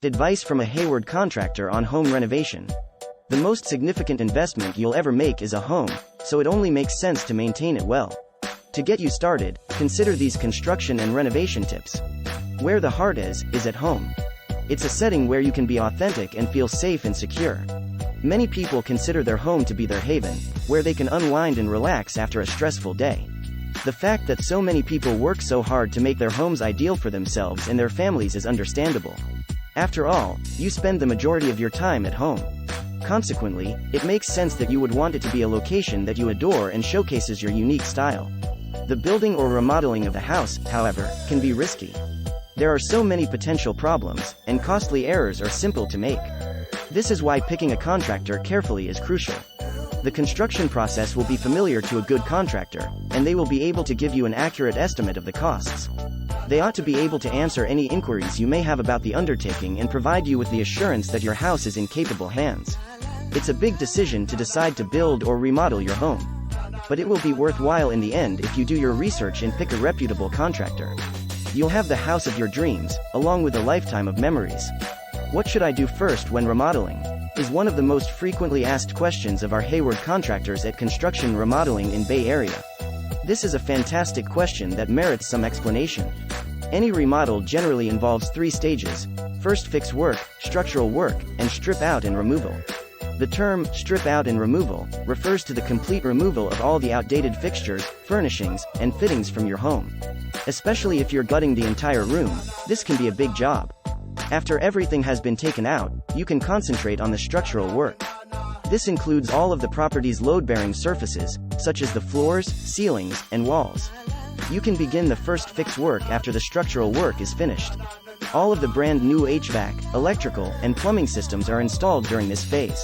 Advice from a Hayward contractor on home renovation. The most significant investment you'll ever make is a home, so it only makes sense to maintain it well. To get you started, consider these construction and renovation tips. Where the heart is at home. It's a setting where you can be authentic and feel safe and secure. Many people consider their home to be their haven, where they can unwind and relax after a stressful day. The fact that so many people work so hard to make their homes ideal for themselves and their families is understandable. After all, you spend the majority of your time at home. Consequently, it makes sense that you would want it to be a location that you adore and showcases your unique style. The building or remodeling of a house, however, can be risky. There are so many potential problems, and costly errors are simple to make. This is why picking a contractor carefully is crucial. The construction process will be familiar to a good contractor, and they will be able to give you an accurate estimate of the costs. They ought to be able to answer any inquiries you may have about the undertaking and provide you with the assurance that your house is in capable hands. It's a big decision to decide to build or remodel your home. But it will be worthwhile in the end if you do your research and pick a reputable contractor. You'll have the house of your dreams, along with a lifetime of memories. What should I do first when remodeling? Is one of the most frequently asked questions of our Hayward contractors at construction remodeling in Bay Area. This is a fantastic question that merits some explanation. Any remodel generally involves 3 stages: first fix work, structural work, and strip out and removal. The term, strip out and removal, refers to the complete removal of all the outdated fixtures, furnishings, and fittings from your home. Especially if you're gutting the entire room, this can be a big job. After everything has been taken out, you can concentrate on the structural work. This includes all of the property's load-bearing surfaces, such as the floors, ceilings, and walls. You can begin the first fix work after the structural work is finished. All of the brand new HVAC, electrical, and plumbing systems are installed during this phase.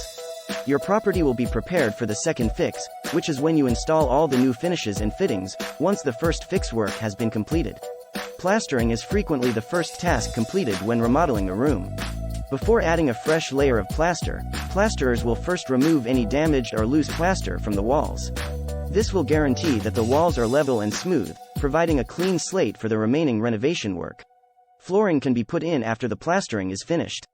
Your property will be prepared for the second fix, which is when you install all the new finishes and fittings, once the first fix work has been completed. Plastering is frequently the first task completed when remodeling a room. Before adding a fresh layer of plaster, plasterers will first remove any damaged or loose plaster from the walls. This will guarantee that the walls are level and smooth, providing a clean slate for the remaining renovation work. Flooring can be put in after the plastering is finished.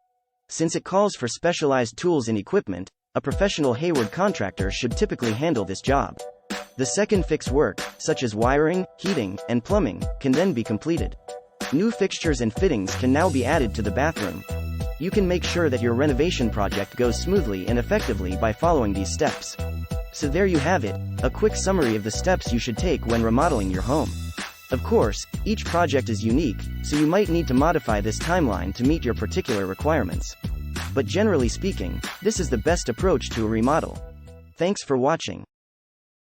Since it calls for specialized tools and equipment, a professional Hayward contractor should typically handle this job. The second fix work, such as wiring, heating, and plumbing, can then be completed. New fixtures and fittings can now be added to the bathroom. You can make sure that your renovation project goes smoothly and effectively by following these steps. So there you have it, a quick summary of the steps you should take when remodeling your home. Of course, each project is unique, so you might need to modify this timeline to meet your particular requirements. But generally speaking, this is the best approach to a remodel. Thanks for watching.